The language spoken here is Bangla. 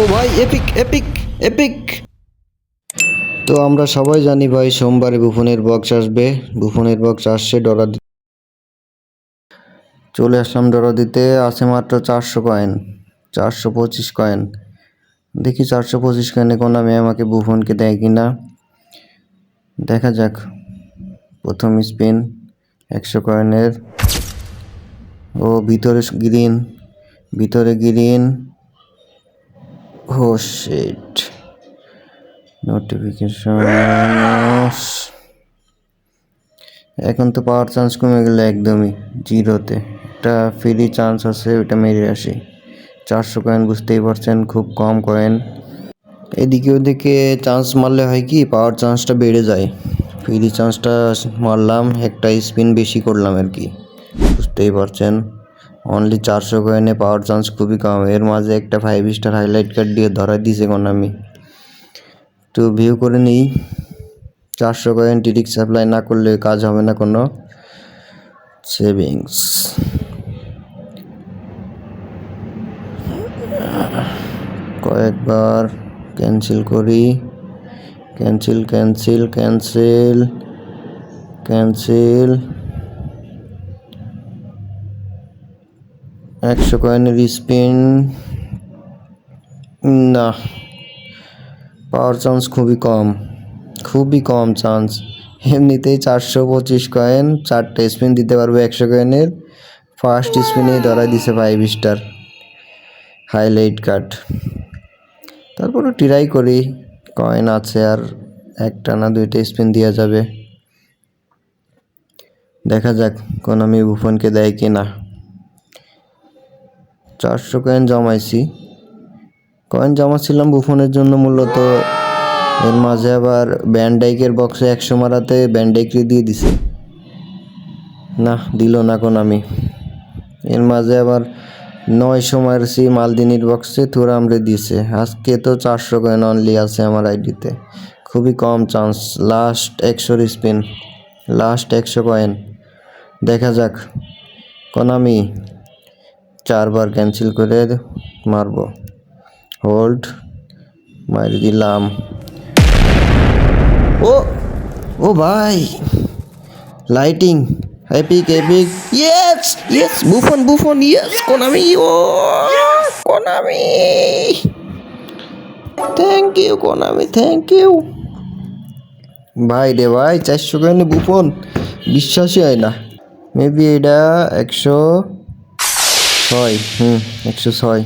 ও ভাই এপিক এপিক এপিক। তো আমরা সবাই জানি ভাই সোমবারে বুফনের বক্স আসবে। বুফনের বক্স আসছে, ডরা চলে আসলাম ডরা দিতে। আছে মাত্র 400 কয়েন, 425 কয়েন। দেখি 425 কয়েনে কোনামি আমাকে বুফনকে দেয় কিনা, দেখা যাক। প্রথম স্পিন 100 কয়েনের। ও ভিতরে গ্রিন, ভিতরে গ্রিন। ও শিট, নোটিফিকেশন। এখন তো পাওয়ার চান্স কমে গেল একদমই জিরোতে। একটা ফ্রি চান্স আছে, ওটা মেরে আসি। 400 কয়েন, বুঝতেই পারছেন খুব কম কয়েন। এদিকে ওদিকে চান্স মারলে হয় কি, পাওয়ার চান্সটা বেড়ে যায়। ফ্রি চান্সটা মারলাম, একটা স্পিন বেশি করলাম আর কি, বুঝতেই পারছেন। অনলি 400 কয়েনে পাওয়ার চান্স খুবই কম। এর মাঝে একটা 5 স্টার হাইলাইট কার্ড দিয়ে ধরা দিয়েছে কোনামি। তো ভিউ করে নিই। 400 কয়েন ডিরেক্ট সাপ্লাই না করলে কাজ হবে না কোনো। সেভিংস কয়েকবার ক্যান্সেল করি। Cancel cancel cancel cancel. 100 কয়েনের স্পিন, না, পাওয়ার চান্স খুবই কম, খুবই কম চান্স। এমনিতেই 425 কয়েন, 4টে স্পিন দিতে পারবে 100 কয়েনের। ফার্স্ট স্পিনেই ধরা দিছে 5 স্টার হাইলাইট কার্ড। তারপরে ট্রাই করি, কয়েন আছে আর একটা না 2টা স্পিন দেওয়া যাবে। দেখা যাক কোনামি বুফনকে দেয় কি না। 400 কয়েন জমাইছি, কয়েন জমাচ্ছিলাম বুফনের জন্য মূলত। এর মাঝে আবার ব্যান্ডাইকের বক্সে 100 মারাতে ব্যান্ডাইককে দিয়ে দিছে, না দিল না কোনামি। এর মাঝে আবার 900 মারছি মালদিনির বক্সে, থুরামরে দিছে। আজকে তো 400 কয়েন অনলি আছে আমার আইডিতে, খুবই কম chance. Last 100 spin, last 100 coin. দেখা যাক কোনামি 4বার ক্যান্সেল করে মারব। হোল্ড মারি দিলাম। ও ও ভাই, lighting epic epic. Yes yes, Buffon Buffon, yes Konami. ও Konami, thank you Konami, thank you ভাই রে ভাই। 400 কয়েনে বুফন, বিশ্বাসই হয় না। মেবি এটা 106, 106।